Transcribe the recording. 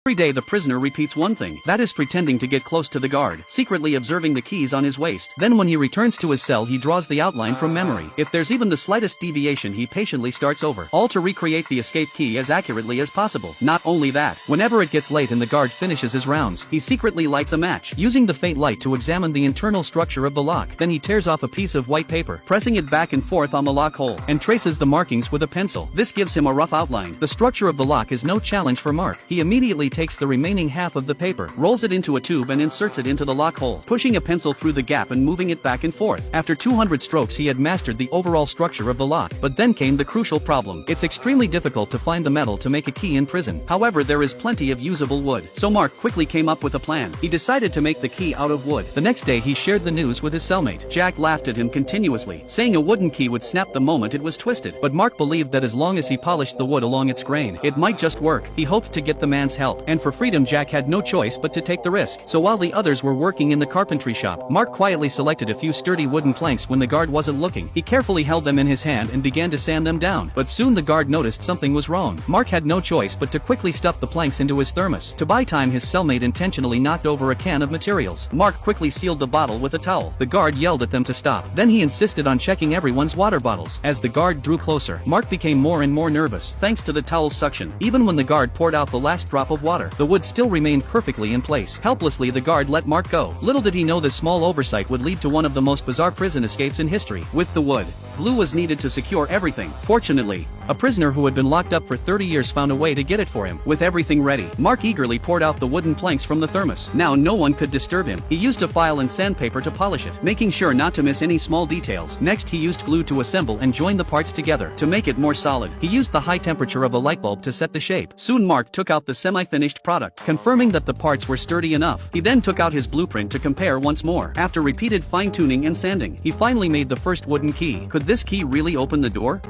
Every day the prisoner repeats one thing, that is pretending to get close to the guard, secretly observing the keys on his waist. Then when he returns to his cell he draws the outline from memory. If there's even the slightest deviation he patiently starts over, all to recreate the escape key as accurately as possible. Not only that, whenever it gets late and the guard finishes his rounds, he secretly lights a match, using the faint light to examine the internal structure of the lock. Then he tears off a piece of white paper, pressing it back and forth on the lock hole, and traces the markings with a pencil. This gives him a rough outline. The structure of the lock is no challenge for Mark. He immediately takes the remaining half of the paper, rolls it into a tube and inserts it into the lock hole, pushing a pencil through the gap and moving it back and forth. After 200 strokes he had mastered the overall structure of the lock. But then came the crucial problem. It's extremely difficult to find the metal to make a key in prison. However, there is plenty of usable wood. So Mark quickly came up with a plan. He decided to make the key out of wood. The next day he shared the news with his cellmate. Jack laughed at him continuously, saying a wooden key would snap the moment it was twisted. But Mark believed that as long as he polished the wood along its grain, it might just work. He hoped to get the man's help, and for freedom Jack had no choice but to take the risk. So while the others were working in the carpentry shop, Mark quietly selected a few sturdy wooden planks when the guard wasn't looking. He carefully held them in his hand and began to sand them down. But soon the guard noticed something was wrong. Mark had no choice but to quickly stuff the planks into his thermos. To buy time his cellmate intentionally knocked over a can of materials. Mark quickly sealed the bottle with a towel. The guard yelled at them to stop. Then he insisted on checking everyone's water bottles. As the guard drew closer, Mark became more and more nervous, thanks to the towel's suction. Even when the guard poured out the last drop of water, the wood still remained perfectly in place. Helplessly the guard let Mark go. Little did he know this small oversight would lead to one of the most bizarre prison escapes in history. With the wood, glue was needed to secure everything. Fortunately, a prisoner who had been locked up for 30 years found a way to get it for him. With everything ready, Mark eagerly poured out the wooden planks from the thermos. Now no one could disturb him. He used a file and sandpaper to polish it, making sure not to miss any small details. Next he used glue to assemble and join the parts together. To make it more solid, he used the high temperature of a light bulb to set the shape. Soon Mark took out the semi-finished product, confirming that the parts were sturdy enough. He then took out his blueprint to compare once more. After repeated fine-tuning and sanding, he finally made the first wooden key. Could this key really open the door?